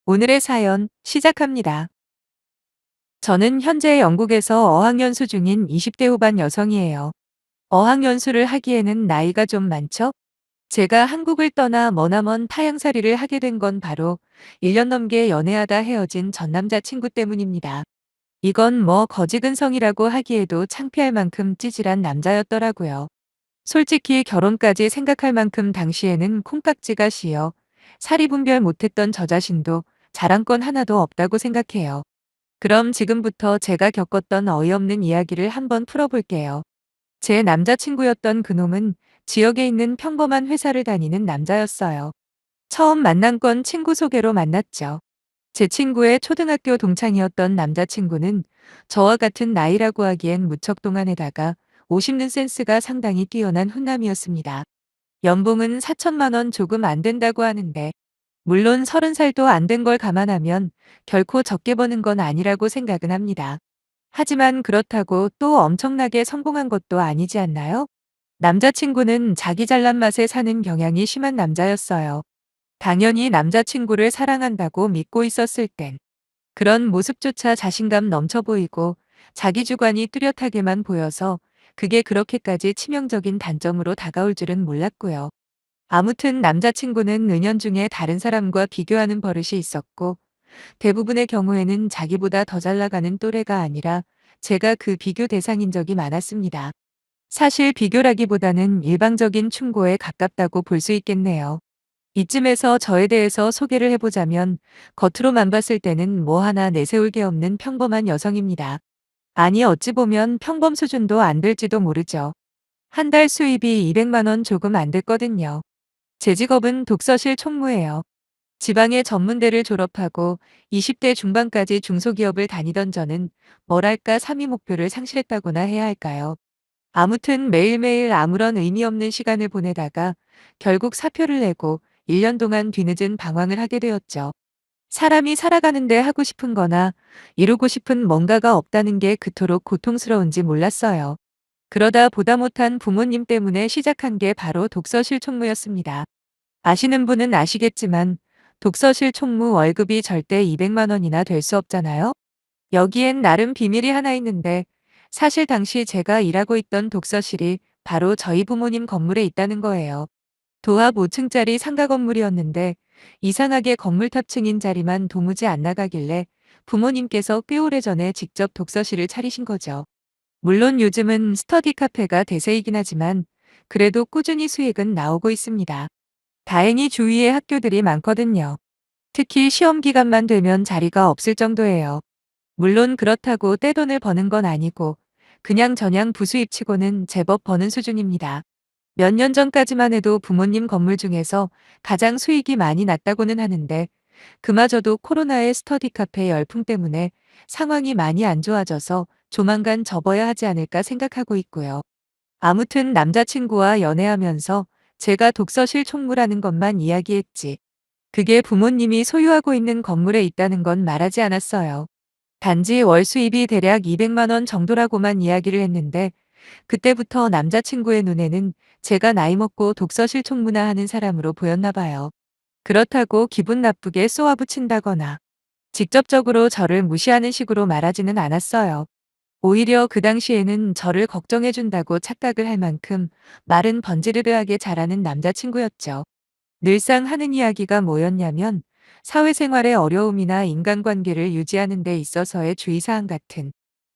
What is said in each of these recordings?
오늘의 사연 시작합니다. 저는 현재 영국에서 어학연수 중인 20대 후반 여성이에요. 어학연수를 하기에는 나이가 좀 많죠? 제가 한국을 떠나 머나먼 타향살이를 하게 된 건 바로 1년 넘게 연애하다 헤어진 전 남자친구 때문입니다. 이건 뭐 거지근성이라고 하기에도 창피할 만큼 찌질한 남자였더라고요. 솔직히 결혼까지 생각할 만큼 당시에는 콩깍지가 시여 사리 분별 못했던 저 자신도 자랑권 하나도 없다고 생각해요. 그럼 지금부터 제가 겪었던 어이없는 이야기를 한번 풀어볼게요. 제 남자친구였던 그놈은 지역에 있는 평범한 회사를 다니는 남자였어요. 처음 만난 건 친구 소개로 만났죠. 제 친구의 초등학교 동창이었던 남자친구는 저와 같은 나이라고 하기엔 무척 동안에다가 50는 센스가 상당히 뛰어난 훈남이었습니다. 연봉은 4천만 원 조금 안 된다고 하는데 물론 30살도 안 된 걸 감안하면 결코 적게 버는 건 아니라고 생각은 합니다. 하지만 그렇다고 또 엄청나게 성공한 것도 아니지 않나요? 남자친구는 자기 잘난 맛에 사는 경향이 심한 남자였어요. 당연히 남자친구를 사랑한다고 믿고 있었을 땐 그런 모습조차 자신감 넘쳐 보이고 자기 주관이 뚜렷하게만 보여서 그게 그렇게까지 치명적인 단점으로 다가올 줄은 몰랐고요. 아무튼 남자친구는 은연중에 다른 사람과 비교하는 버릇이 있었고 대부분의 경우에는 자기보다 더 잘 나가는 또래가 아니라 제가 그 비교 대상인 적이 많았습니다. 사실 비교라기보다는 일방적인 충고에 가깝다고 볼 수 있겠네요. 이쯤에서 저에 대해서 소개를 해보자면 겉으로만 봤을 때는 뭐 하나 내세울 게 없는 평범한 여성입니다. 아니 어찌 보면 평범 수준도 안 될지도 모르죠. 한 달 수입이 200만 원 조금 안 됐거든요. 제 직업은 독서실 총무예요. 지방의 전문대를 졸업하고 20대 중반까지 중소기업을 다니던 저는 뭐랄까 3위 목표를 상실했다고나 해야 할까요? 아무튼 매일매일 아무런 의미 없는 시간을 보내다가 결국 사표를 내고 1년 동안 뒤늦은 방황을 하게 되었죠. 사람이 살아가는데 하고 싶은 거나 이루고 싶은 뭔가가 없다는 게 그토록 고통스러운지 몰랐어요. 그러다 보다 못한 부모님 때문에 시작한 게 바로 독서실 총무였습니다. 아시는 분은 아시겠지만 독서실 총무 월급이 절대 200만 원이나 될 수 없잖아요. 여기엔 나름 비밀이 하나 있는데 사실 당시 제가 일하고 있던 독서실이 바로 저희 부모님 건물에 있다는 거예요. 도합 5층짜리 상가 건물이었는데 이상하게 건물 탑층인 자리만 도무지 안 나가길래 부모님께서 꽤 오래전에 직접 독서실을 차리신 거죠. 물론 요즘은 스터디 카페가 대세이긴 하지만 그래도 꾸준히 수익은 나오고 있습니다. 다행히 주위에 학교들이 많거든요. 특히 시험 기간만 되면 자리가 없을 정도예요. 물론 그렇다고 떼돈을 버는 건 아니고 그냥 부수입치고는 제법 버는 수준입니다. 몇 년 전까지만 해도 부모님 건물 중에서 가장 수익이 많이 났다고는 하는데 그마저도 코로나의 스터디 카페 열풍 때문에 상황이 많이 안 좋아져서 조만간 접어야 하지 않을까 생각하고 있고요. 아무튼 남자친구와 연애하면서 제가 독서실 총무라는 것만 이야기했지. 그게 부모님이 소유하고 있는 건물에 있다는 건 말하지 않았어요. 단지 월 수입이 대략 200만 원 정도라고만 이야기를 했는데 그때부터 남자친구의 눈에는 제가 나이 먹고 독서실 총무나 하는 사람으로 보였나 봐요. 그렇다고 기분 나쁘게 쏘아붙인다거나 직접적으로 저를 무시하는 식으로 말하지는 않았어요. 오히려 그 당시에는 저를 걱정해준다고 착각을 할 만큼 말은 번지르르하게 잘하는 남자친구였죠. 늘상 하는 이야기가 뭐였냐면 사회생활의 어려움이나 인간관계를 유지하는 데 있어서의 주의사항 같은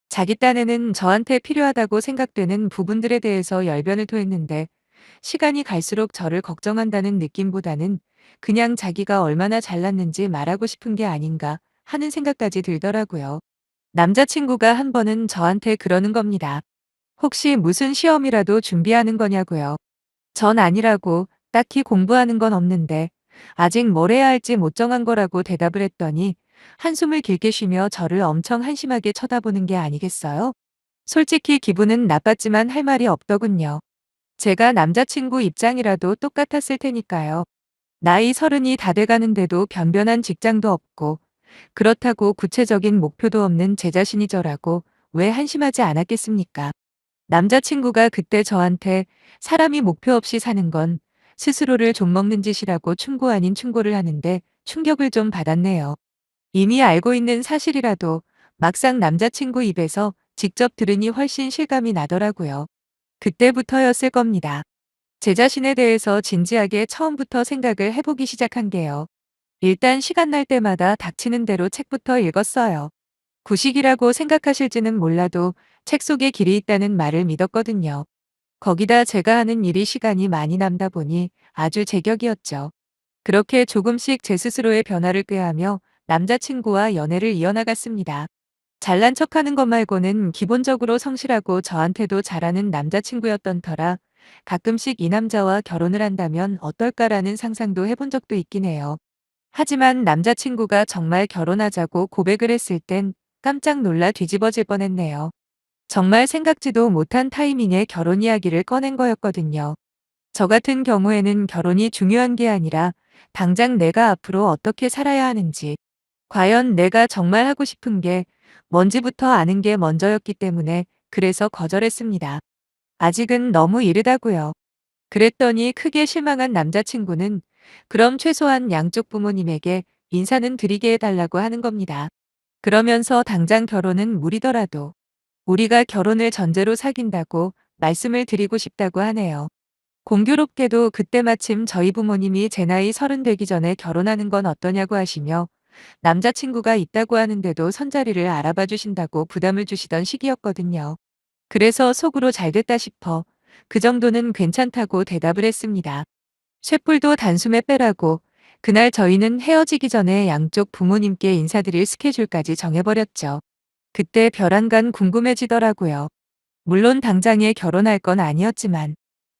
자기 딴에는 저한테 필요하다고 생각되는 부분들에 대해서 열변을 토했는데 시간이 갈수록 저를 걱정한다는 느낌보다는 그냥 자기가 얼마나 잘났는지 말하고 싶은 게 아닌가 하는 생각까지 들더라고요. 남자친구가 한 번은 저한테 그러는 겁니다. 혹시 무슨 시험이라도 준비하는 거냐고요. 전 아니라고 딱히 공부하는 건 없는데 아직 뭘 해야 할지 못 정한 거라고 대답을 했더니 한숨을 길게 쉬며 저를 엄청 한심하게 쳐다보는 게 아니겠어요? 솔직히 기분은 나빴지만 할 말이 없더군요. 제가 남자친구 입장이라도 똑같았을 테니까요. 나이 30이 다 돼가는데도 변변한 직장도 없고 그렇다고 구체적인 목표도 없는 제 자신이 저라고 왜 한심하지 않았겠습니까? 남자친구가 그때 저한테 사람이 목표 없이 사는 건 스스로를 좀먹는 짓이라고 충고 아닌 충고를 하는데 충격을 좀 받았네요. 이미 알고 있는 사실이라도 막상 남자친구 입에서 직접 들으니 훨씬 실감이 나더라고요. 그때부터였을 겁니다. 제 자신에 대해서 진지하게 처음부터 생각을 해보기 시작한 게요. 일단 시간 날 때마다 닥치는 대로 책부터 읽었어요. 구식이라고 생각하실지는 몰라도 책 속에 길이 있다는 말을 믿었거든요. 거기다 제가 하는 일이 시간이 많이 남다 보니 아주 제격이었죠. 그렇게 조금씩 제 스스로의 변화를 꾀하며 남자친구와 연애를 이어나갔습니다. 잘난 척하는 것 말고는 기본적으로 성실하고 저한테도 잘하는 남자친구였던 터라 가끔씩 이 남자와 결혼을 한다면 어떨까라는 상상도 해본 적도 있긴 해요. 하지만 남자친구가 정말 결혼하자고 고백을 했을 땐 깜짝 놀라 뒤집어질 뻔했네요. 정말 생각지도 못한 타이밍에 결혼 이야기를 꺼낸 거였거든요. 저 같은 경우에는 결혼이 중요한 게 아니라 당장 내가 앞으로 어떻게 살아야 하는지, 과연 내가 정말 하고 싶은 게 뭔지부터 아는 게 먼저였기 때문에 그래서 거절했습니다. 아직은 너무 이르다고요. 그랬더니 크게 실망한 남자친구는 그럼 최소한 양쪽 부모님에게 인사는 드리게 해달라고 하는 겁니다. 그러면서 당장 결혼은 무리더라도 우리가 결혼을 전제로 사귄다고 말씀을 드리고 싶다고 하네요. 공교롭게도 그때 마침 저희 부모님이 제 나이 30 되기 전에 결혼하는 건 어떠냐고 하시며 남자친구가 있다고 하는데도 선자리를 알아봐 주신다고 부담을 주시던 시기였거든요. 그래서 속으로 잘 됐다 싶어 그 정도는 괜찮다고 대답을 했습니다. 쇳불도 단숨에 빼라고 그날 저희는 헤어지기 전에 양쪽 부모님께 인사드릴 스케줄까지 정해버렸죠. 그때 벼랑간 궁금해지더라고요. 물론 당장에 결혼할 건 아니었지만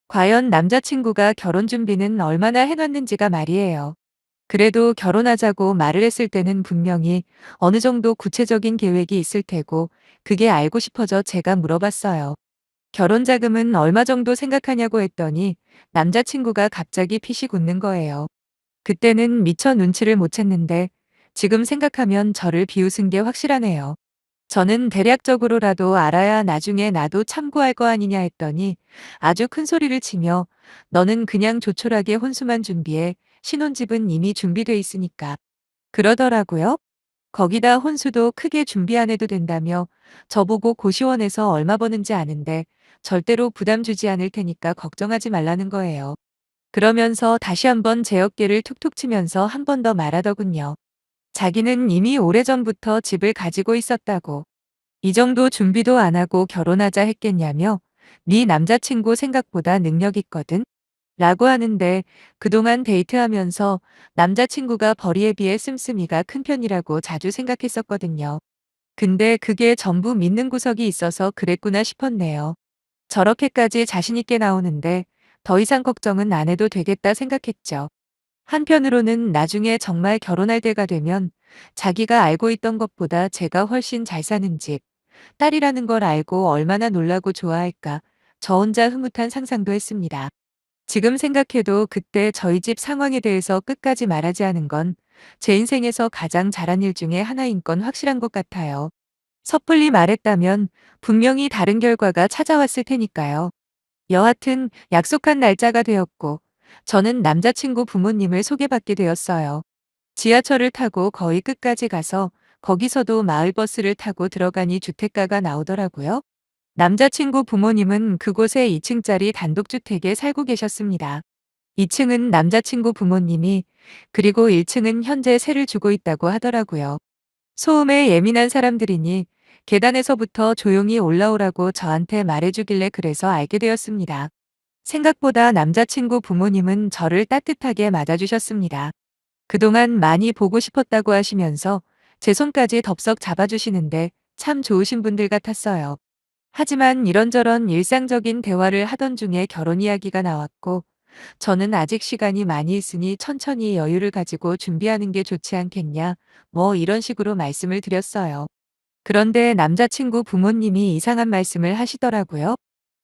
과연 남자친구가 결혼 준비는 얼마나 해놨는지가 말이에요. 그래도 결혼하자고 말을 했을 때는 분명히 어느 정도 구체적인 계획이 있을 테고 그게 알고 싶어져 제가 물어봤어요. 결혼 자금은 얼마 정도 생각하냐고 했더니 남자친구가 갑자기 피식 웃는 거예요. 그때는 미처 눈치를 못 챘는데 지금 생각하면 저를 비웃은 게 확실하네요. 저는 대략적으로라도 알아야 나중에 나도 참고할 거 아니냐 했더니 아주 큰 소리를 치며 너는 그냥 조촐하게 혼수만 준비해. 신혼집은 이미 준비돼 있으니까. 그러더라고요. 거기다 혼수도 크게 준비 안 해도 된다며 저보고 고시원에서 얼마 버는지 아는데 절대로 부담 주지 않을 테니까 걱정하지 말라는 거예요. 그러면서 다시 한번 제 어깨를 툭툭 치면서 한 번 더 말하더군요. 자기는 이미 오래전부터 집을 가지고 있었다고. 이 정도 준비도 안 하고 결혼하자 했겠냐며 네 남자친구 생각보다 능력 있거든. 라고 하는데 그동안 데이트하면서 남자친구가 벌이에 비해 씀씀이가 큰 편이라고 자주 생각했었거든요. 근데 그게 전부 믿는 구석이 있어서 그랬구나 싶었네요. 저렇게까지 자신있게 나오는데 더 이상 걱정은 안 해도 되겠다 생각했죠. 한편으로는 나중에 정말 결혼할 때가 되면 자기가 알고 있던 것보다 제가 훨씬 잘 사는 집, 딸이라는 걸 알고 얼마나 놀라고 좋아할까 저 혼자 흐뭇한 상상도 했습니다. 지금 생각해도 그때 저희 집 상황에 대해서 끝까지 말하지 않은 건 제 인생에서 가장 잘한 일 중에 하나인 건 확실한 것 같아요. 섣불리 말했다면 분명히 다른 결과가 찾아왔을 테니까요. 여하튼 약속한 날짜가 되었고 저는 남자친구 부모님을 소개받게 되었어요. 지하철을 타고 거의 끝까지 가서 거기서도 마을버스를 타고 들어가니 주택가가 나오더라고요. 남자친구 부모님은 그곳에 2층짜리 단독주택에 살고 계셨습니다. 2층은 남자친구 부모님이, 그리고 1층은 현재 세를 주고 있다고 하더라고요. 소음에 예민한 사람들이니 계단에서부터 조용히 올라오라고 저한테 말해주길래 그래서 알게 되었습니다. 생각보다 남자친구 부모님은 저를 따뜻하게 맞아주셨습니다. 그동안 많이 보고 싶었다고 하시면서 제 손까지 덥석 잡아주시는데 참 좋으신 분들 같았어요. 하지만 이런저런 일상적인 대화를 하던 중에 결혼 이야기가 나왔고 저는 아직 시간이 많이 있으니 천천히 여유를 가지고 준비하는 게 좋지 않겠냐 뭐 이런 식으로 말씀을 드렸어요. 그런데 남자친구 부모님이 이상한 말씀을 하시더라고요.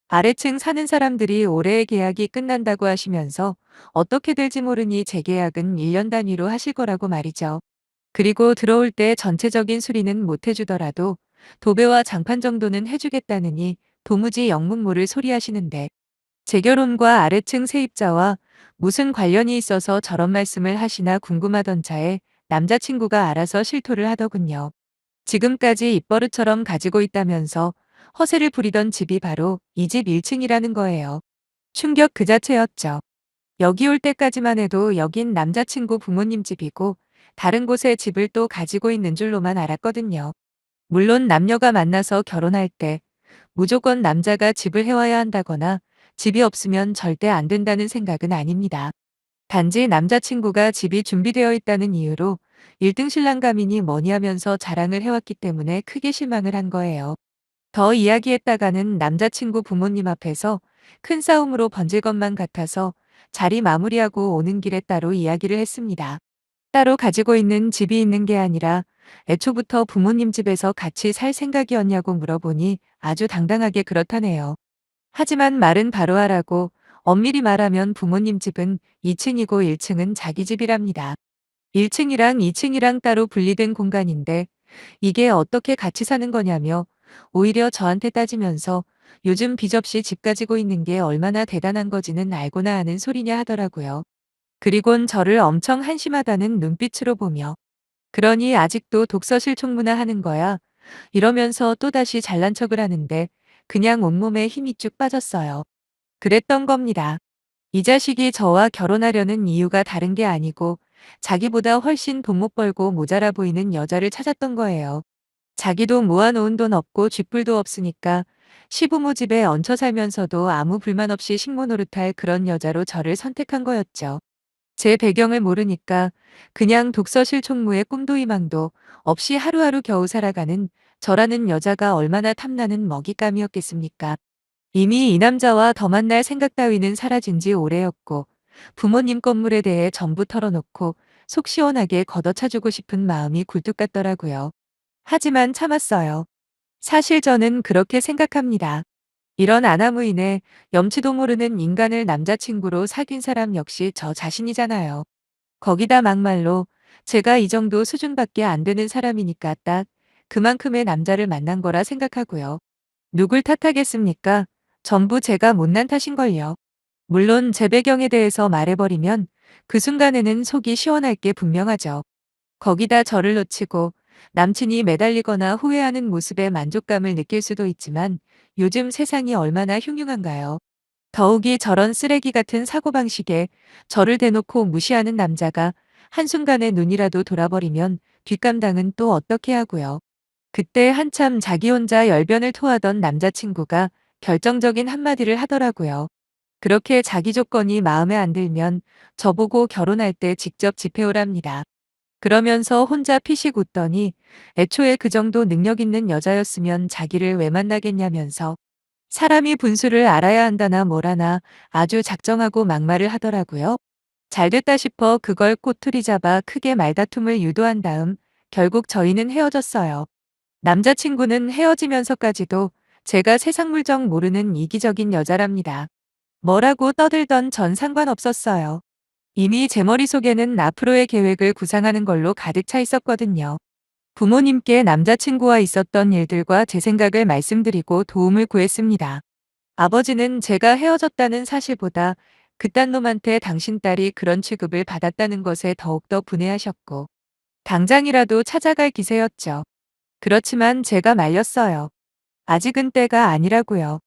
아래층 사는 사람들이 올해의 계약이 끝난다고 하시면서 어떻게 될지 모르니 재계약은 1년 단위로 하실 거라고 말이죠. 그리고 들어올 때 전체적인 수리는 못 해주더라도 도배와 장판 정도는 해주겠다느니 도무지 영문모를 소리하시는데 제 결혼과 아래층 세입자와 무슨 관련이 있어서 저런 말씀을 하시나 궁금하던 차에 남자친구가 알아서 실토를 하더군요. 지금까지 입버릇처럼 가지고 있다면서 허세를 부리던 집이 바로 이 집 1층이라는 거예요. 충격 그 자체였죠. 여기 올 때까지만 해도 여긴 남자친구 부모님 집이고 다른 곳에 집을 또 가지고 있는 줄로만 알았거든요. 물론 남녀가 만나서 결혼할 때 무조건 남자가 집을 해와야 한다거나 집이 없으면 절대 안 된다는 생각은 아닙니다. 단지 남자친구가 집이 준비되어 있다는 이유로 1등 신랑감이니 뭐니 하면서 자랑을 해왔기 때문에 크게 실망을 한 거예요. 더 이야기했다가는 남자친구 부모님 앞에서 큰 싸움으로 번질 것만 같아서 자리 마무리하고 오는 길에 따로 이야기를 했습니다. 따로 가지고 있는 집이 있는 게 아니라 애초부터 부모님 집에서 같이 살 생각이었냐고 물어보니 아주 당당하게 그렇다네요. 하지만 말은 바로 하라고 엄밀히 말하면 부모님 집은 2층이고 1층은 자기 집이랍니다. 1층이랑 2층이랑 따로 분리된 공간인데 이게 어떻게 같이 사는 거냐며 오히려 저한테 따지면서 요즘 빚없이 집 가지고 있는 게 얼마나 대단한 거지는 알고나 하는 소리냐 하더라고요. 그리곤 저를 엄청 한심하다는 눈빛으로 보며 그러니 아직도 독서 실총무나 하는 거야? 이러면서 또다시 잘난 척을 하는데 그냥 온몸에 힘이 쭉 빠졌어요. 그랬던 겁니다. 이 자식이 저와 결혼하려는 이유가 다른 게 아니고 자기보다 훨씬 돈 못 벌고 모자라 보이는 여자를 찾았던 거예요. 자기도 모아놓은 돈 없고 쥐뿔도 없으니까 시부모 집에 얹혀 살면서도 아무 불만 없이 식모 노릇할 그런 여자로 저를 선택한 거였죠. 제 배경을 모르니까 그냥 독서실 총무의 꿈도 희망도 없이 하루하루 겨우 살아가는 저라는 여자가 얼마나 탐나는 먹잇감이었겠습니까? 이미 이 남자와 더 만날 생각 따위는 사라진 지 오래였고 부모님 건물에 대해 전부 털어놓고 속 시원하게 걷어차주고 싶은 마음이 굴뚝 같더라고요. 하지만 참았어요. 사실 저는 그렇게 생각합니다. 이런 아나무인에 염치도 모르는 인간을 남자친구로 사귄 사람 역시 저 자신이잖아요. 거기다 막말로 제가 이 정도 수준밖에 안 되는 사람이니까 딱 그만큼의 남자를 만난 거라 생각하고요. 누굴 탓하겠습니까? 전부 제가 못난 탓인걸요. 물론 제 배경에 대해서 말해버리면 그 순간에는 속이 시원할 게 분명하죠. 거기다 저를 놓치고 남친이 매달리거나 후회하는 모습에 만족감을 느낄 수도 있지만 요즘 세상이 얼마나 흉흉한가요? 더욱이 저런 쓰레기 같은 사고방식에 저를 대놓고 무시하는 남자가 한순간에 눈이라도 돌아버리면 뒷감당은 또 어떻게 하고요. 그때 한참 자기 혼자 열변을 토하던 남자친구가 결정적인 한마디를 하더라고요. 그렇게 자기 조건이 마음에 안 들면 저보고 결혼할 때 직접 집해오랍니다. 그러면서 혼자 피식 웃더니 애초에 그 정도 능력 있는 여자였으면 자기를 왜 만나겠냐면서 사람이 분수를 알아야 한다나 뭐라나 아주 작정하고 막말을 하더라고요. 잘됐다 싶어 그걸 꼬투리 잡아 크게 말다툼을 유도한 다음 결국 저희는 헤어졌어요. 남자친구는 헤어지면서까지도 제가 세상 물정 모르는 이기적인 여자랍니다. 뭐라고 떠들던 전 상관없었어요. 이미 제 머릿속에는 앞으로의 계획을 구상하는 걸로 가득 차 있었거든요. 부모님께 남자친구와 있었던 일들과 제 생각을 말씀드리고 도움을 구했습니다. 아버지는 제가 헤어졌다는 사실보다 그딴 놈한테 당신 딸이 그런 취급을 받았다는 것에 더욱더 분해하셨고 당장이라도 찾아갈 기세였죠. 그렇지만 제가 말렸어요. 아직은 때가 아니라고요.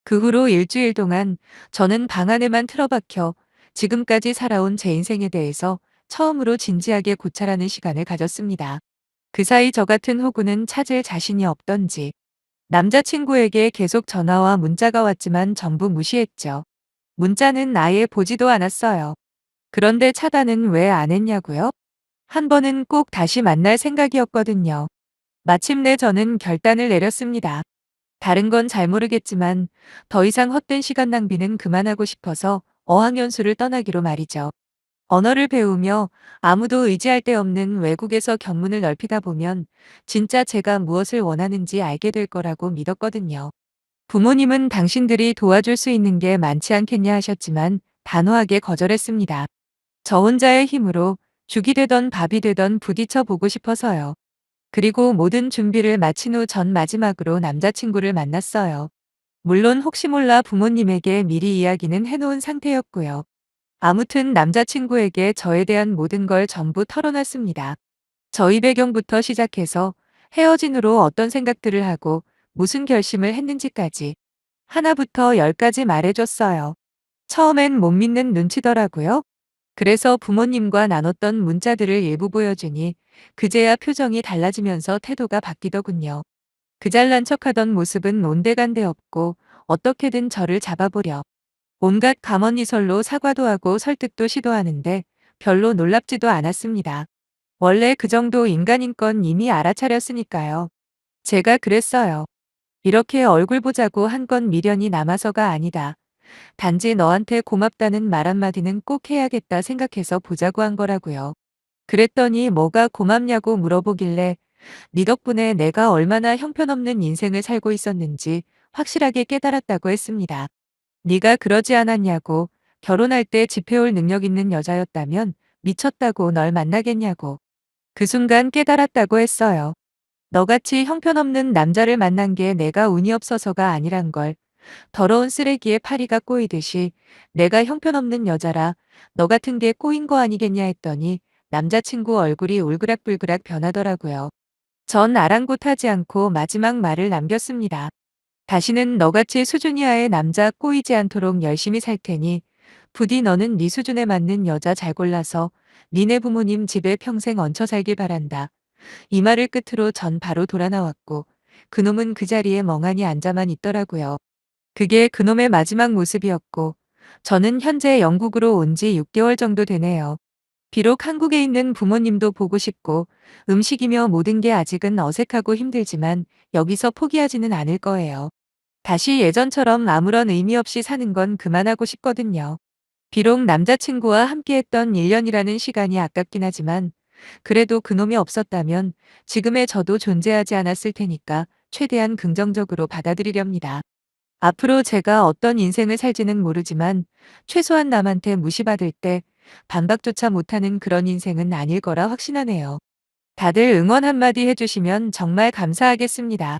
그 후로 일주일 동안 저는 방 안에만 틀어박혀 지금까지 살아온 제 인생에 대해서 처음으로 진지하게 고찰하는 시간을 가졌습니다. 그 사이 저 같은 호구는 찾을 자신이 없던지 남자친구에게 계속 전화와 문자가 왔지만 전부 무시했죠. 문자는 아예 보지도 않았어요. 그런데 차단은 왜 안 했냐고요? 한 번은 꼭 다시 만날 생각이었거든요. 마침내 저는 결단을 내렸습니다. 다른 건 잘 모르겠지만 더 이상 헛된 시간 낭비는 그만하고 싶어서 어학연수를 떠나기로 말이죠. 언어를 배우며 아무도 의지할 데 없는 외국에서 견문을 넓히다 보면 진짜 제가 무엇을 원하는지 알게 될 거라고 믿었거든요. 부모님은 당신들이 도와줄 수 있는 게 많지 않겠냐 하셨지만 단호하게 거절했습니다. 저 혼자의 힘으로 죽이 되던 밥이 되던 부딪혀 보고 싶어서요. 그리고 모든 준비를 마친 후 전 마지막으로 남자친구를 만났어요. 물론 혹시 몰라 부모님에게 미리 이야기는 해놓은 상태였고요. 아무튼 남자친구에게 저에 대한 모든 걸 전부 털어놨습니다. 저희 배경부터 시작해서 헤어진 후로 어떤 생각들을 하고 무슨 결심을 했는지까지 하나부터 열까지 말해줬어요. 처음엔 못 믿는 눈치더라고요. 그래서 부모님과 나눴던 문자들을 일부 보여주니 그제야 표정이 달라지면서 태도가 바뀌더군요. 그 잘난 척하던 모습은 온데간데 없고 어떻게든 저를 잡아보려 온갖 감언이설로 사과도 하고 설득도 시도하는데 별로 놀랍지도 않았습니다. 원래 그 정도 인간인 건 이미 알아차렸으니까요. 제가 그랬어요. 이렇게 얼굴 보자고 한 건 미련이 남아서가 아니다. 단지 너한테 고맙다는 말 한마디는 꼭 해야겠다 생각해서 보자고 한 거라고요. 그랬더니 뭐가 고맙냐고 물어보길래 네 덕분에 내가 얼마나 형편없는 인생을 살고 있었는지 확실하게 깨달았다고 했습니다. 네가 그러지 않았냐고 결혼할 때 집해올 능력 있는 여자였다면 미쳤다고 널 만나겠냐고. 그 순간 깨달았다고 했어요. 너같이 형편없는 남자를 만난 게 내가 운이 없어서가 아니란 걸. 더러운 쓰레기에 파리가 꼬이듯이 내가 형편없는 여자라 너 같은 게 꼬인 거 아니겠냐 했더니 남자친구 얼굴이 울그락불그락 변하더라고요. 전 아랑곳하지 않고 마지막 말을 남겼습니다. 다시는 너같이 수준 이하의 남자 꼬이지 않도록 열심히 살 테니 부디 너는 네 수준에 맞는 여자 잘 골라서 니네 부모님 집에 평생 얹혀 살길 바란다. 이 말을 끝으로 전 바로 돌아 나왔고 그놈은 그 자리에 멍하니 앉아만 있더라고요. 그게 그놈의 마지막 모습이었고 저는 현재 영국으로 온 지 6개월 정도 되네요. 비록 한국에 있는 부모님도 보고 싶고 음식이며 모든 게 아직은 어색하고 힘들지만 여기서 포기하지는 않을 거예요. 다시 예전처럼 아무런 의미 없이 사는 건 그만하고 싶거든요. 비록 남자친구와 함께했던 1년이라는 시간이 아깝긴 하지만 그래도 그놈이 없었다면 지금의 저도 존재하지 않았을 테니까 최대한 긍정적으로 받아들이렵니다. 앞으로 제가 어떤 인생을 살지는 모르지만 최소한 남한테 무시받을 때 반박조차 못하는 그런 인생은 아닐 거라 확신하네요. 다들 응원 한마디 해주시면 정말 감사하겠습니다.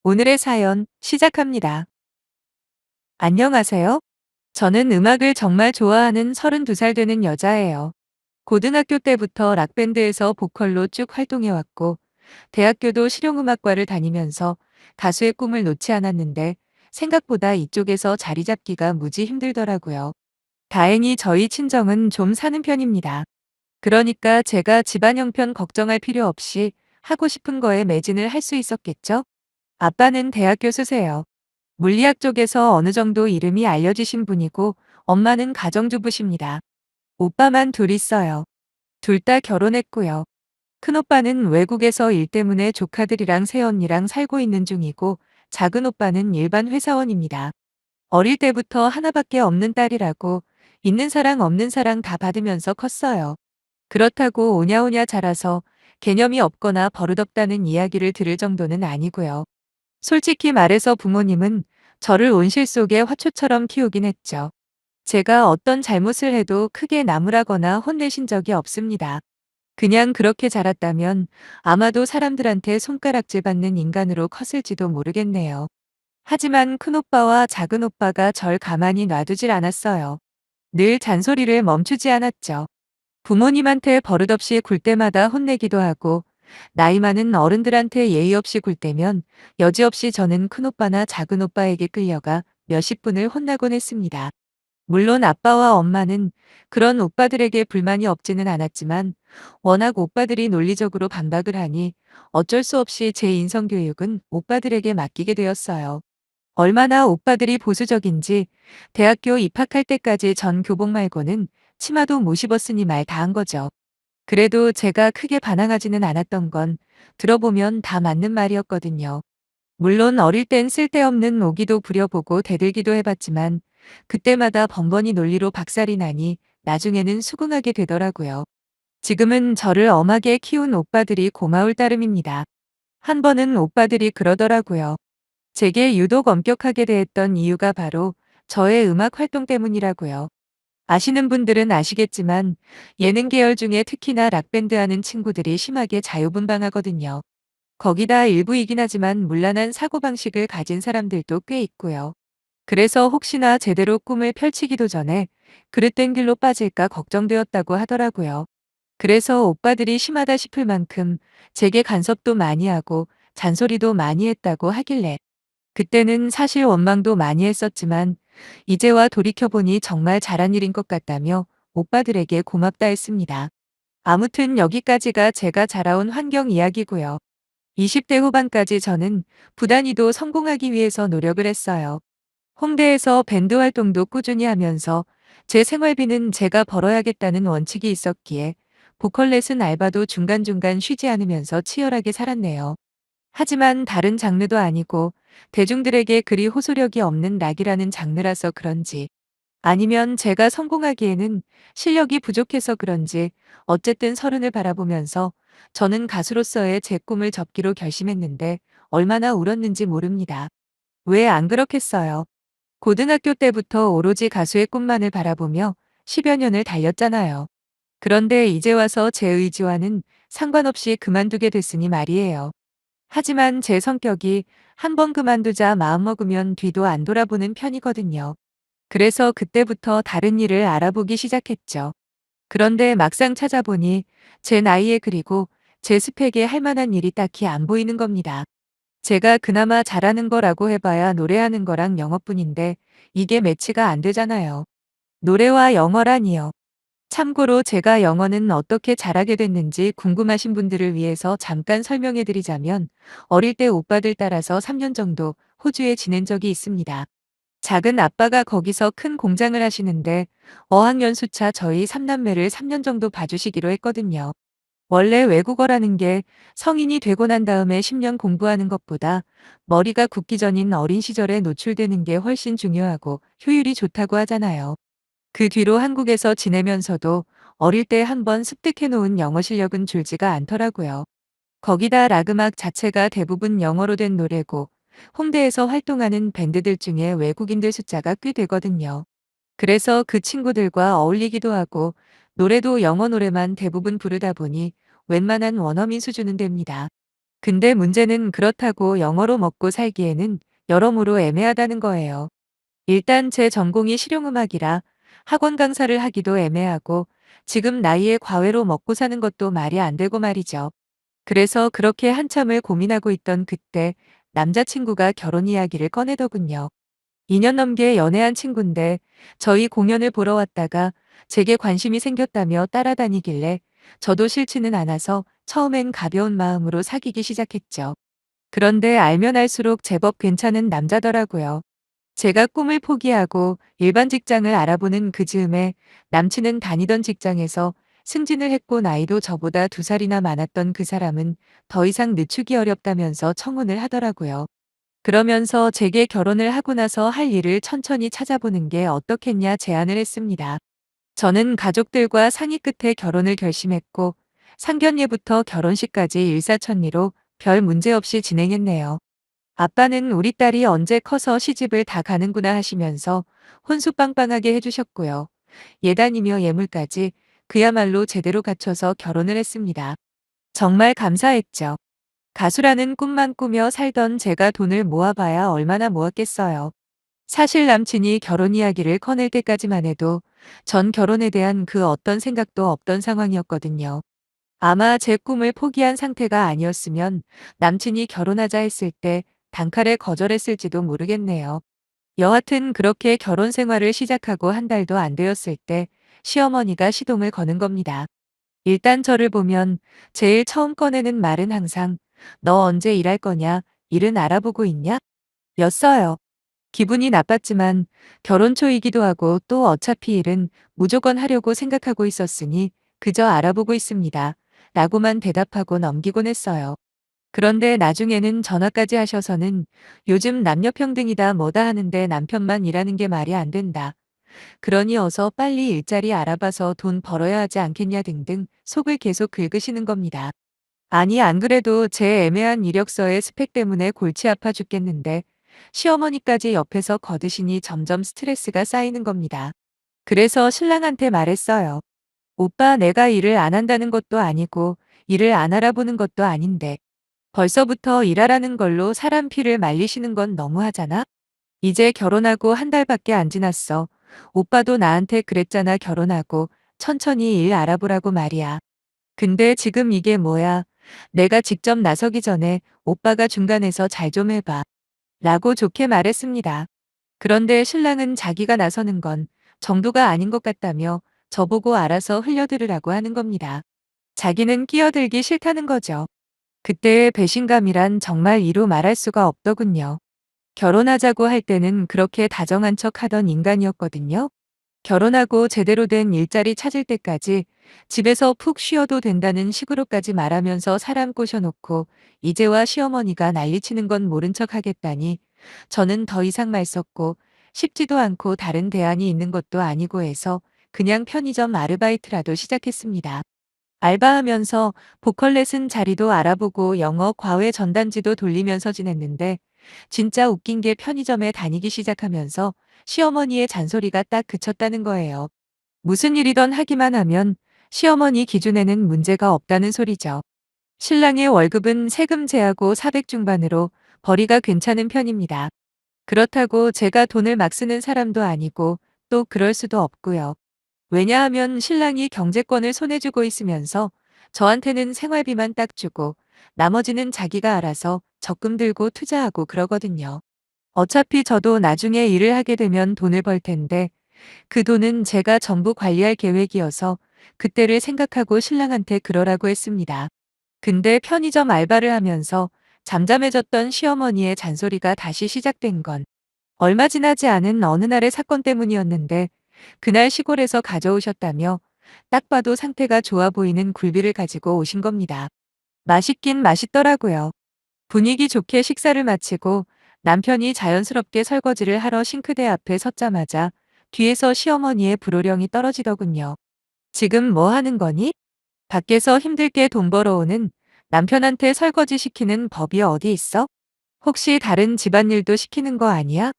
오늘의 사연 시작합니다. 안녕하세요. 저는 음악을 정말 좋아하는 32살 되는 여자예요. 고등학교 때부터 락밴드에서 보컬로 쭉 활동해왔고, 대학교도 실용음악과를 다니면서 가수의 꿈을 놓지 않았는데, 생각보다 이쪽에서 자리 잡기가 무지 힘들더라고요. 다행히 저희 친정은 좀 사는 편입니다. 그러니까 제가 집안 형편 걱정할 필요 없이 하고 싶은 거에 매진을 할 수 있었겠죠? 아빠는 대학 교수세요. 물리학 쪽에서 어느 정도 이름이 알려지신 분이고, 엄마는 가정주부십니다. 오빠만 둘 있어요. 둘 다 결혼했고요. 큰오빠는 외국에서 일 때문에 조카들이랑 새언니랑 살고 있는 중이고, 작은 오빠는 일반 회사원입니다. 어릴 때부터 하나밖에 없는 딸이라고 있는 사랑 없는 사랑 다 받으면서 컸어요. 그렇다고 오냐오냐 자라서 개념이 없거나 버릇없다는 이야기를 들을 정도는 아니고요. 솔직히 말해서 부모님은 저를 온실 속의 화초처럼 키우긴 했죠. 제가 어떤 잘못을 해도 크게 나무라거나 혼내신 적이 없습니다. 그냥 그렇게 자랐다면 아마도 사람들한테 손가락질 받는 인간으로 컸을지도 모르겠네요. 하지만 큰오빠와 작은오빠가 절 가만히 놔두질 않았어요. 늘 잔소리를 멈추지 않았죠. 부모님한테 버릇없이 굴 때마다 혼내기도 하고 나이 많은 어른들한테 예의 없이 굴 때면 여지없이 저는 큰오빠나 작은오빠에게 끌려가 몇십 분을 혼나곤 했습니다. 물론 아빠와 엄마는 그런 오빠들에게 불만이 없지는 않았지만 워낙 오빠들이 논리적으로 반박을 하니 어쩔 수 없이 제 인성교육은 오빠들에게 맡기게 되었어요. 얼마나 오빠들이 보수적인지 대학교 입학할 때까지 전 교복 말고는 치마도 못 입었으니 말 다 한 거죠. 그래도 제가 크게 반항하지는 않았던 건 들어보면 다 맞는 말이었거든요. 물론 어릴 땐 쓸데없는 오기도 부려보고 대들기도 해봤지만 그때마다 번번이 논리로 박살이 나니 나중에는 수긍하게 되더라고요. 지금은 저를 엄하게 키운 오빠들이 고마울 따름입니다. 한 번은 오빠들이 그러더라고요. 제게 유독 엄격하게 대했던 이유가 바로 저의 음악 활동 때문이라고요. 아시는 분들은 아시겠지만 예능 계열 중에 특히나 락밴드 하는 친구들이 심하게 자유분방하거든요. 거기다 일부이긴 하지만 문란한 사고방식을 가진 사람들도 꽤 있고요. 그래서 혹시나 제대로 꿈을 펼치기도 전에 그릇된 길로 빠질까 걱정되었다고 하더라고요. 그래서 오빠들이 심하다 싶을 만큼 제게 간섭도 많이 하고 잔소리도 많이 했다고 하길래 그때는 사실 원망도 많이 했었지만 이제와 돌이켜보니 정말 잘한 일인 것 같다며 오빠들에게 고맙다 했습니다. 아무튼 여기까지가 제가 자라온 환경 이야기고요. 20대 후반까지 저는 부단히도 성공하기 위해서 노력을 했어요. 홍대에서 밴드 활동도 꾸준히 하면서 제 생활비는 제가 벌어야겠다는 원칙이 있었기에 보컬 레슨 알바도 중간중간 쉬지 않으면서 치열하게 살았네요. 하지만 다른 장르도 아니고 대중들에게 그리 호소력이 없는 락이라는 장르라서 그런지 아니면 제가 성공하기에는 실력이 부족해서 그런지 어쨌든 서른을 바라보면서 저는 가수로서의 제 꿈을 접기로 결심했는데 얼마나 울었는지 모릅니다. 왜 안 그렇겠어요? 고등학교 때부터 오로지 가수의 꿈만을 바라보며 10여 년을 달렸잖아요. 그런데 이제 와서 제 의지와는 상관없이 그만두게 됐으니 말이에요. 하지만 제 성격이 한번 그만두자 마음먹으면 뒤도 안 돌아보는 편이거든요. 그래서 그때부터 다른 일을 알아보기 시작했죠. 그런데 막상 찾아보니 제 나이에 그리고 제 스펙에 할 만한 일이 딱히 안 보이는 겁니다. 제가 그나마 잘하는 거라고 해봐야 노래하는 거랑 영어뿐인데 이게 매치가 안 되잖아요. 노래와 영어라니요. 참고로 제가 영어는 어떻게 잘하게 됐는지 궁금하신 분들을 위해서 잠깐 설명해 드리자면 어릴 때 오빠들 따라서 3년 정도 호주에 지낸 적이 있습니다. 작은 아빠가 거기서 큰 공장을 하시는데 어학연수차 저희 3남매를 3년 정도 봐주시기로 했거든요. 원래 외국어라는 게 성인이 되고 난 다음에 10년 공부하는 것보다 머리가 굳기 전인 어린 시절에 노출되는 게 훨씬 중요하고 효율이 좋다고 하잖아요. 그 뒤로 한국에서 지내면서도 어릴 때 한번 습득해 놓은 영어 실력은 줄지가 않더라고요. 거기다 락 음악 자체가 대부분 영어로 된 노래고 홍대에서 활동하는 밴드들 중에 외국인들 숫자가 꽤 되거든요. 그래서 그 친구들과 어울리기도 하고 노래도 영어 노래만 대부분 부르다 보니 웬만한 원어민 수준은 됩니다. 근데 문제는 그렇다고 영어로 먹고 살기에는 여러모로 애매하다는 거예요. 일단 제 전공이 실용음악이라 학원 강사를 하기도 애매하고 지금 나이에 과외로 먹고 사는 것도 말이 안 되고 말이죠. 그래서 그렇게 한참을 고민하고 있던 그때 남자친구가 결혼 이야기를 꺼내더군요. 2년 넘게 연애한 친구인데 저희 공연을 보러 왔다가 제게 관심이 생겼다며 따라다니길래 저도 싫지는 않아서 처음엔 가벼운 마음으로 사귀기 시작했죠. 그런데 알면 알수록 제법 괜찮은 남자더라고요. 제가 꿈을 포기하고 일반 직장을 알아보는 그 즈음에 남친은 다니던 직장에서 승진을 했고 나이도 저보다 2살이나 많았던 그 사람은 더 이상 늦추기 어렵다면서 청혼을 하더라고요. 그러면서 제게 결혼을 하고 나서 할 일을 천천히 찾아보는 게 어떻겠냐 제안을 했습니다. 저는 가족들과 상의 끝에 결혼을 결심했고 상견례부터 결혼식까지 일사천리로 별 문제 없이 진행했네요. 아빠는 우리 딸이 언제 커서 시집을 다 가는구나 하시면서 혼수 빵빵하게 해주셨고요. 예단이며 예물까지 그야말로 제대로 갖춰서 결혼을 했습니다. 정말 감사했죠. 가수라는 꿈만 꾸며 살던 제가 돈을 모아봐야 얼마나 모았겠어요. 사실 남친이 결혼 이야기를 꺼낼 때까지만 해도 전 결혼에 대한 그 어떤 생각도 없던 상황이었거든요. 아마 제 꿈을 포기한 상태가 아니었으면 남친이 결혼하자 했을 때 단칼에 거절했을지도 모르겠네요. 여하튼 그렇게 결혼 생활을 시작하고 한 달도 안 되었을 때 시어머니가 시동을 거는 겁니다. 일단 저를 보면 제일 처음 꺼내는 말은 항상 너 언제 일할 거냐? 일은 알아보고 있냐? 였어요. 기분이 나빴지만 결혼 초이기도 하고 또 어차피 일은 무조건 하려고 생각하고 있었으니 그저 알아보고 있습니다. 라고만 대답하고 넘기곤 했어요. 그런데 나중에는 전화까지 하셔서는 요즘 남녀평등이다 뭐다 하는데 남편만 일하는 게 말이 안 된다. 그러니 어서 빨리 일자리 알아봐서 돈 벌어야 하지 않겠냐 등등 속을 계속 긁으시는 겁니다. 아니 안 그래도 제 애매한 이력서의 스펙 때문에 골치 아파 죽겠는데 시어머니까지 옆에서 거드시니 점점 스트레스가 쌓이는 겁니다. 그래서 신랑한테 말했어요. 오빠, 내가 일을 안 한다는 것도 아니고 일을 안 알아보는 것도 아닌데 벌써부터 일하라는 걸로 사람 피를 말리시는 건 너무하잖아? 이제 결혼하고 한 달밖에 안 지났어. 오빠도 나한테 그랬잖아, 결혼하고 천천히 일 알아보라고 말이야. 근데 지금 이게 뭐야? 내가 직접 나서기 전에 오빠가 중간에서 잘 좀 해봐. 라고 좋게 말했습니다. 그런데 신랑은 자기가 나서는 건 정도가 아닌 것 같다며 저보고 알아서 흘려들으라고 하는 겁니다. 자기는 끼어들기 싫다는 거죠. 그때의 배신감이란 정말 이루 말할 수가 없더군요. 결혼하자고 할 때는 그렇게 다정한 척 하던 인간이었거든요. 결혼하고 제대로 된 일자리 찾을 때까지 집에서 푹 쉬어도 된다는 식으로까지 말하면서 사람 꼬셔놓고 이제와 시어머니가 난리치는 건 모른 척 하겠다니 저는 더 이상 말 썩고 쉽지도 않고 다른 대안이 있는 것도 아니고 해서 그냥 편의점 아르바이트라도 시작했습니다. 알바하면서 보컬 레슨 자리도 알아보고 영어 과외 전단지도 돌리면서 지냈는데 진짜 웃긴 게 편의점에 다니기 시작하면서 시어머니의 잔소리가 딱 그쳤다는 거예요. 무슨 일이던 하기만 하면 시어머니 기준에는 문제가 없다는 소리죠. 신랑의 월급은 세금 제하고 400 중반으로 벌이가 괜찮은 편입니다. 그렇다고 제가 돈을 막 쓰는 사람도 아니고 또 그럴 수도 없고요. 왜냐하면 신랑이 경제권을 손에 쥐고 있으면서 저한테는 생활비만 딱 주고 나머지는 자기가 알아서 적금 들고 투자하고 그러거든요. 어차피 저도 나중에 일을 하게 되면 돈을 벌 텐데 그 돈은 제가 전부 관리할 계획이어서 그때를 생각하고 신랑한테 그러라고 했습니다. 근데 편의점 알바를 하면서 잠잠해졌던 시어머니의 잔소리가 다시 시작된 건 얼마 지나지 않은 어느 날의 사건 때문이었는데 그날 시골에서 가져오셨다며 딱 봐도 상태가 좋아 보이는 굴비를 가지고 오신 겁니다. 맛있긴 맛있더라고요. 분위기 좋게 식사를 마치고 남편이 자연스럽게 설거지를 하러 싱크대 앞에 섰자마자 뒤에서 시어머니의 불호령이 떨어지더군요. 지금 뭐 하는 거니? 밖에서 힘들게 돈 벌어오는 남편한테 설거지 시키는 법이 어디 있어? 혹시 다른 집안일도 시키는 거 아니야?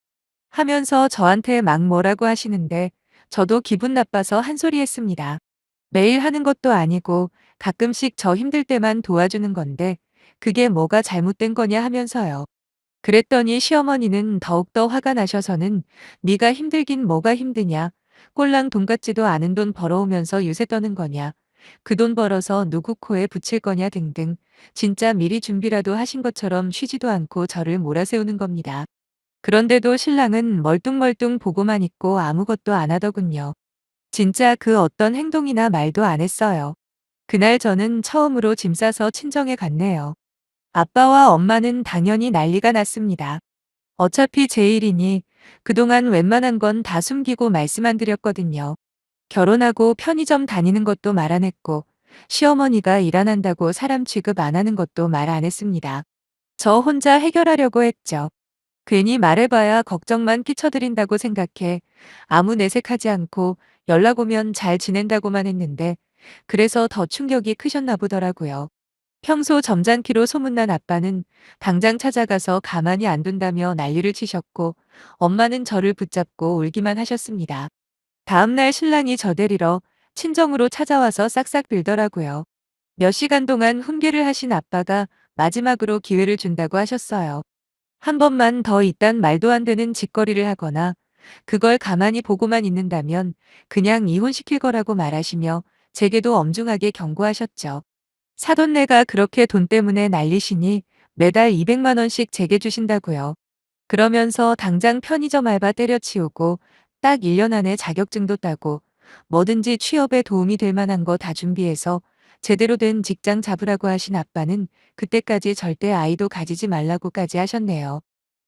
하면서 저한테 막 뭐라고 하시는데 저도 기분 나빠서 한 소리 했습니다. 매일 하는 것도 아니고 가끔씩 저 힘들 때만 도와주는 건데 그게 뭐가 잘못된 거냐 하면서요. 그랬더니 시어머니는 더욱더 화가 나셔서는 네가 힘들긴 뭐가 힘드냐. 꼴랑 돈 같지도 않은 돈 벌어오면서 유세 떠는 거냐. 그 돈 벌어서 누구 코에 붙일 거냐 등등 진짜 미리 준비라도 하신 것처럼 쉬지도 않고 저를 몰아세우는 겁니다. 그런데도 신랑은 멀뚱멀뚱 보고만 있고 아무것도 안 하더군요. 진짜 그 어떤 행동이나 말도 안 했어요. 그날 저는 처음으로 짐 싸서 친정에 갔네요. 아빠와 엄마는 당연히 난리가 났습니다. 어차피 제 일이니 그동안 웬만한 건 다 숨기고 말씀 안 드렸거든요. 결혼하고 편의점 다니는 것도 말 안 했고 시어머니가 일 안 한다고 사람 취급 안 하는 것도 말 안 했습니다. 저 혼자 해결하려고 했죠. 괜히 말해봐야 걱정만 끼쳐드린다고 생각해 아무 내색하지 않고 연락 오면 잘 지낸다고만 했는데 그래서 더 충격이 크셨나 보더라고요. 평소 점잖기로 소문난 아빠는 당장 찾아가서 가만히 안 둔다며 난리를 치셨고 엄마는 저를 붙잡고 울기만 하셨습니다. 다음날 신랑이 저 데리러 친정으로 찾아와서 싹싹 빌더라고요. 몇 시간 동안 훈계를 하신 아빠가 마지막으로 기회를 준다고 하셨어요. 한 번만 더 이딴 말도 안 되는 짓거리를 하거나 그걸 가만히 보고만 있는다면 그냥 이혼시킬 거라고 말하시며 제게도 엄중하게 경고하셨죠. 사돈네가 그렇게 돈 때문에 난리시니 매달 200만 원씩 제게 주신다고요. 그러면서 당장 편의점 알바 때려치우고 딱 1년 안에 자격증도 따고 뭐든지 취업에 도움이 될 만한 거 다 준비해서 제대로 된 직장 잡으라고 하신 아빠는 그때까지 절대 아이도 가지지 말라고까지 하셨네요.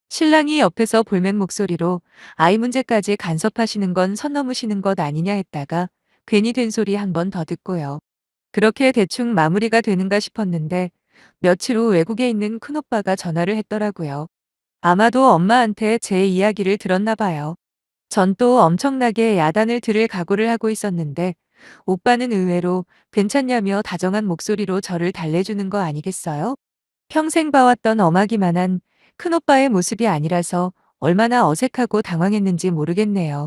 신랑이 옆에서 볼멘 목소리로 아이 문제까지 간섭하시는 건 선 넘으시는 것 아니냐 했다가 괜히 된 소리 한 번 더 듣고요. 그렇게 대충 마무리가 되는가 싶었는데 며칠 후 외국에 있는 큰오빠가 전화를 했더라고요. 아마도 엄마한테 제 이야기를 들었나 봐요. 전 또 엄청나게 야단을 들을 각오를 하고 있었는데 오빠는 의외로 괜찮냐며 다정한 목소리로 저를 달래주는 거 아니겠어요? 평생 봐왔던 엄하기만한 큰오빠의 모습이 아니라서 얼마나 어색하고 당황했는지 모르겠네요.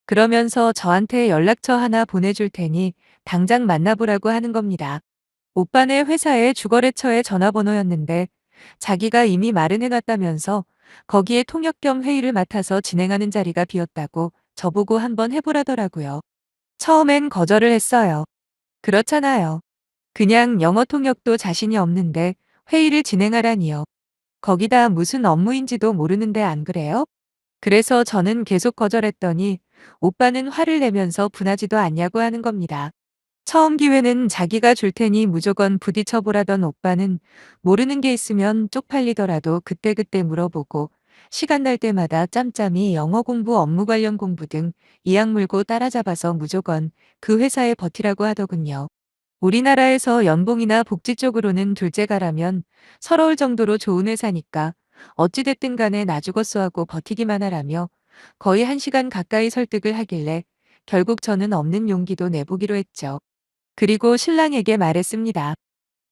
그러면서 저한테 연락처 하나 보내줄 테니 당장 만나보라고 하는 겁니다. 오빠네 회사의 주거래처의 전화번호였는데 자기가 이미 마련해놨다면서 거기에 통역 겸 회의를 맡아서 진행하는 자리가 비었다고 저보고 한번 해보라더라고요. 처음엔 거절을 했어요. 그렇잖아요. 그냥 영어 통역도 자신이 없는데 회의를 진행하라니요. 거기다 무슨 업무인지도 모르는데 안 그래요? 그래서 저는 계속 거절했더니 오빠는 화를 내면서 분하지도 않냐고 하는 겁니다. 처음 기회는 자기가 줄 테니 무조건 부딪혀보라던 오빠는 모르는 게 있으면 쪽팔리더라도 그때그때 물어보고 시간 날 때마다 짬짬이 영어 공부, 업무 관련 공부 등 이악 물고 따라잡아서 무조건 그 회사에 버티라고 하더군요. 우리나라에서 연봉이나 복지 쪽으로는 둘째가라면 서러울 정도로 좋은 회사니까 어찌됐든 간에 나 죽었어 하고 버티기만 하라며 거의 1시간 가까이 설득을 하길래 결국 저는 없는 용기도 내보기로 했죠. 그리고 신랑에게 말했습니다.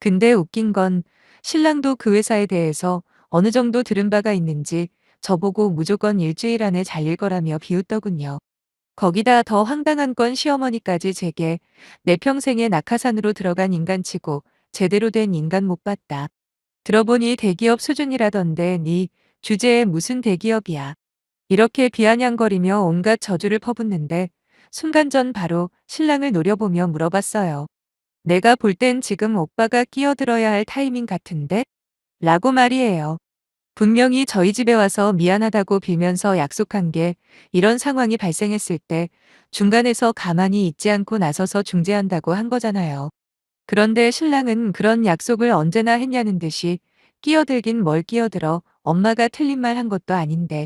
근데 웃긴 건 신랑도 그 회사에 대해서 어느 정도 들은 바가 있는지 저보고 무조건 일주일 안에 잘릴 거라며 비웃더군요. 거기다 더 황당한 건 시어머니까지 제게 내 평생에 낙하산으로 들어간 인간치고 제대로 된 인간 못 봤다. 들어보니 대기업 수준이라던데 네 주제에 무슨 대기업이야. 이렇게 비아냥거리며 온갖 저주를 퍼붓는데 순간 전 바로 신랑을 노려보며 물어봤어요. 내가 볼 땐 지금 오빠가 끼어들어야 할 타이밍 같은데? 라고 말이에요. 분명히 저희 집에 와서 미안하다고 빌면서 약속한 게 이런 상황이 발생했을 때 중간에서 가만히 있지 않고 나서서 중재한다고 한 거잖아요. 그런데 신랑은 그런 약속을 언제나 했냐는 듯이 끼어들긴 뭘 끼어들어 엄마가 틀린 말 한 것도 아닌데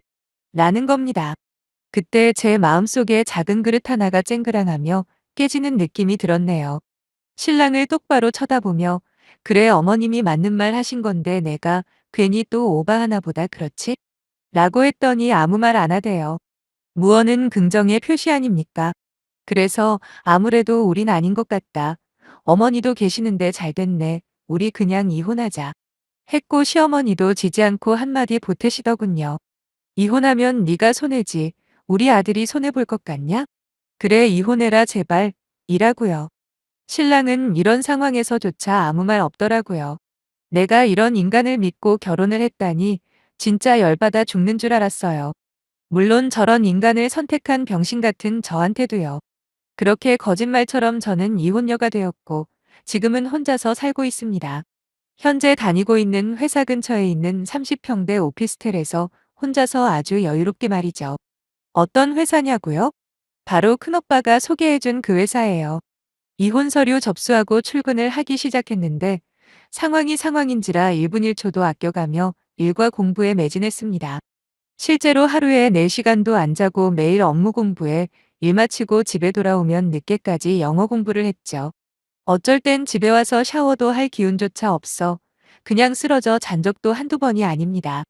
라는 겁니다. 그때 제 마음속에 작은 그릇 하나가 쨍그랑하며 깨지는 느낌이 들었네요. 신랑을 똑바로 쳐다보며 그래 어머님이 맞는 말 하신 건데 내가 괜히 또 오바하나 보다 그렇지? 라고 했더니 아무 말 안 하대요. 무언은 긍정의 표시 아닙니까? 그래서 아무래도 우린 아닌 것 같다. 어머니도 계시는데 잘 됐네. 우리 그냥 이혼하자. 했고 시어머니도 지지 않고 한마디 보태시더군요. 이혼하면 네가 손해지. 우리 아들이 손해볼 것 같냐? 그래 이혼해라 제발. 이라고요. 신랑은 이런 상황에서조차 아무 말 없더라고요. 내가 이런 인간을 믿고 결혼을 했다니 진짜 열받아 죽는 줄 알았어요. 물론 저런 인간을 선택한 병신 같은 저한테도요. 그렇게 거짓말처럼 저는 이혼녀가 되었고 지금은 혼자서 살고 있습니다. 현재 다니고 있는 회사 근처에 있는 30평대 오피스텔에서 혼자서 아주 여유롭게 말이죠. 어떤 회사냐고요? 바로 큰오빠가 소개해준 그 회사예요. 이혼 서류 접수하고 출근을 하기 시작했는데 상황이 상황인지라 1분 1초도 아껴가며 일과 공부에 매진했습니다. 실제로 하루에 4시간도 안 자고 매일 업무 공부에 일 마치고 집에 돌아오면 늦게까지 영어 공부를 했죠. 어쩔 땐 집에 와서 샤워도 할 기운조차 없어 그냥 쓰러져 잔 적도 한두 번이 아닙니다.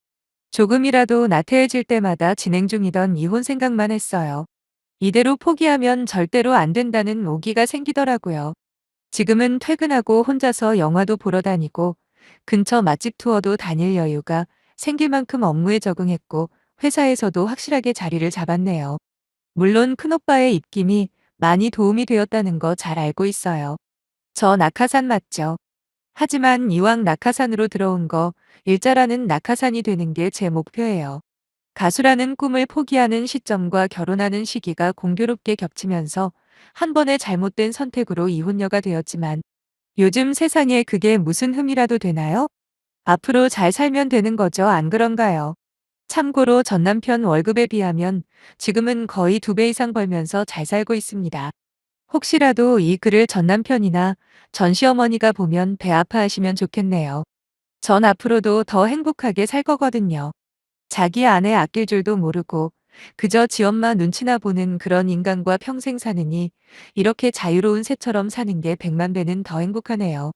조금이라도 나태해질 때마다 진행 중이던 이혼 생각만 했어요. 이대로 포기하면 절대로 안 된다는 오기가 생기더라고요. 지금은 퇴근하고 혼자서 영화도 보러 다니고 근처 맛집 투어도 다닐 여유가 생길 만큼 업무에 적응했고 회사에서도 확실하게 자리를 잡았네요. 물론 큰오빠의 입김이 많이 도움이 되었다는 거 잘 알고 있어요. 저 낙하산 맞죠? 하지만 이왕 낙하산으로 들어온 거 일자라는 낙하산이 되는 게 제 목표예요. 가수라는 꿈을 포기하는 시점과 결혼하는 시기가 공교롭게 겹치면서 한 번의 잘못된 선택으로 이혼녀가 되었지만 요즘 세상에 그게 무슨 흠이라도 되나요? 앞으로 잘 살면 되는 거죠, 안 그런가요? 참고로 전 남편 월급에 비하면 지금은 거의 2배 이상 벌면서 잘 살고 있습니다. 혹시라도 이 글을 전 남편이나 전 시어머니가 보면 배 아파하시면 좋겠네요. 전 앞으로도 더 행복하게 살 거거든요. 자기 아내 아낄 줄도 모르고 그저 지 엄마 눈치나 보는 그런 인간과 평생 사느니 이렇게 자유로운 새처럼 사는 게 100만 배는 더 행복하네요.